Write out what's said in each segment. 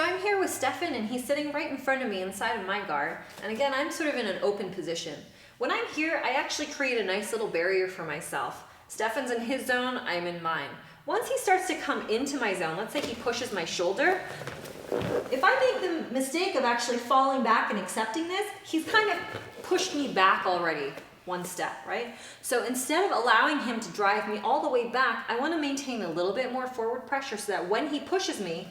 So I'm here with Stefan and he's sitting right in front of me inside of my guard. And again, I'm sort of in an open position. When I'm here, I actually create a nice little barrier for myself. Stefan's in his zone, I'm in mine. Once he starts to come into my zone, let's say he pushes my shoulder, if I make the mistake of actually falling back and accepting this, he's kind of pushed me back already one step, right? So instead of allowing him to drive me all the way back, I want to maintain a little bit more forward pressure so that when he pushes me,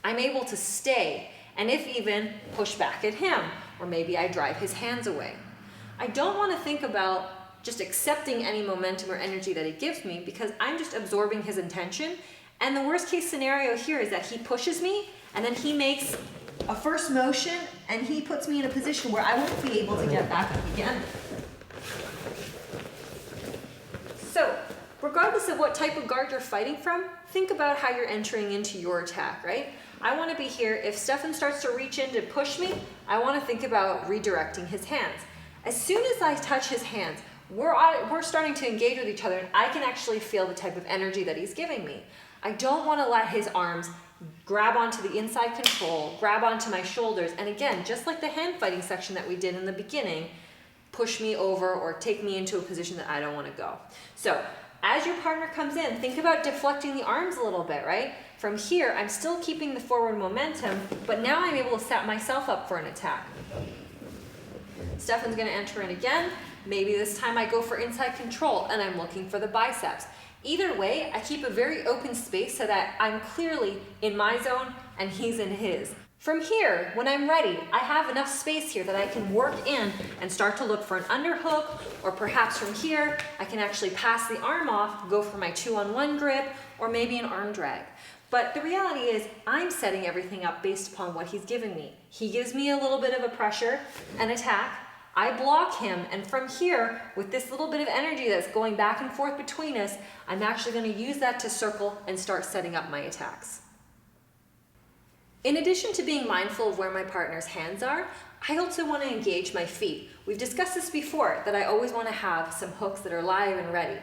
I'm able to stay and if even push back at him, or maybe I drive his hands away. I don't want to think about just accepting any momentum or energy that he gives me because I'm just absorbing his intention. And the worst case scenario here is that he pushes me and then he makes a first motion and he puts me in a position where I won't be able to get back up again. So, regardless of what type of guard you're fighting from, think about how you're entering into your attack, right? I want to be here. If Stefan starts to reach in to push me, I want to think about redirecting his hands. As soon as I touch his hands, we're starting to engage with each other and I can actually feel the type of energy that he's giving me. I don't want to let his arms grab onto the inside control, grab onto my shoulders, and again, just like the hand fighting section that we did in the beginning, push me over or take me into a position that I don't want to go. So as your partner comes in, think about deflecting the arms a little bit, right? From here, I'm still keeping the forward momentum, but now I'm able to set myself up for an attack. Stefan's going to enter in again. Maybe this time I go for inside control and I'm looking for the biceps. Either way, I keep a very open space so that I'm clearly in my zone and he's in his. From here, when I'm ready, I have enough space here that I can work in and start to look for an underhook, or perhaps from here, I can actually pass the arm off, go for my 2-on-1 grip, or maybe an arm drag. But the reality is, I'm setting everything up based upon what he's giving me. He gives me a little bit of a pressure, an attack, I block him, and from here, with this little bit of energy that's going back and forth between us, I'm actually going to use that to circle and start setting up my attacks. In addition to being mindful of where my partner's hands are, I also want to engage my feet. We've discussed this before, that I always want to have some hooks that are live and ready.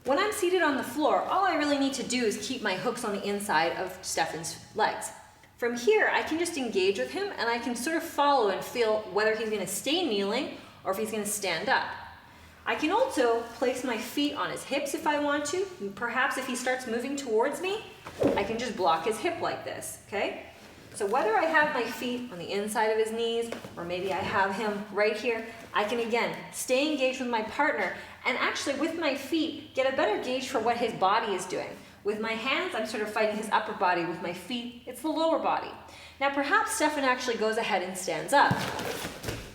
When I'm seated on the floor, all I really need to do is keep my hooks on the inside of Stefan's legs. From here, I can just engage with him and I can sort of follow and feel whether he's going to stay kneeling or if he's going to stand up. I can also place my feet on his hips if I want to. Perhaps if he starts moving towards me, I can just block his hip like this, okay? So whether I have my feet on the inside of his knees or maybe I have him right here, I can again stay engaged with my partner and actually with my feet get a better gauge for what his body is doing. With my hands, I'm sort of fighting his upper body. With my feet, it's the lower body. Now perhaps Stefan actually goes ahead and stands up.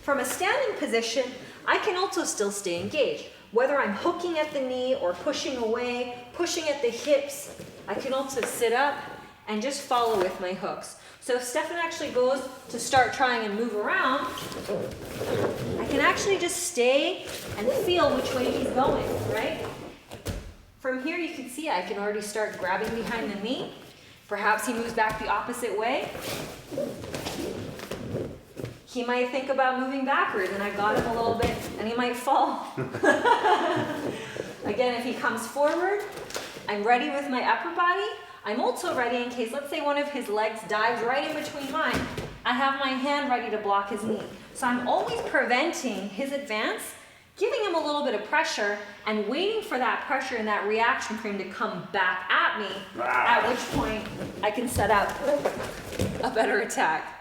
From a standing position, I can also still stay engaged. Whether I'm hooking at the knee or pushing away, pushing at the hips, I can also sit up and just follow with my hooks. So if Stefan actually goes to start trying and move around, I can actually just stay and feel which way he's going, right? From here you can see I can already start grabbing behind the knee. Perhaps he moves back the opposite way. He might think about moving backwards and I got him a little bit and he might fall. Again, if he comes forward, I'm ready with my upper body. I'm also ready in case, let's say one of his legs dives right in between mine. I have my hand ready to block his knee. So I'm always preventing his advance, giving him a little bit of pressure and waiting for that pressure and that reaction for him to come back at me, at which point I can set up a better attack.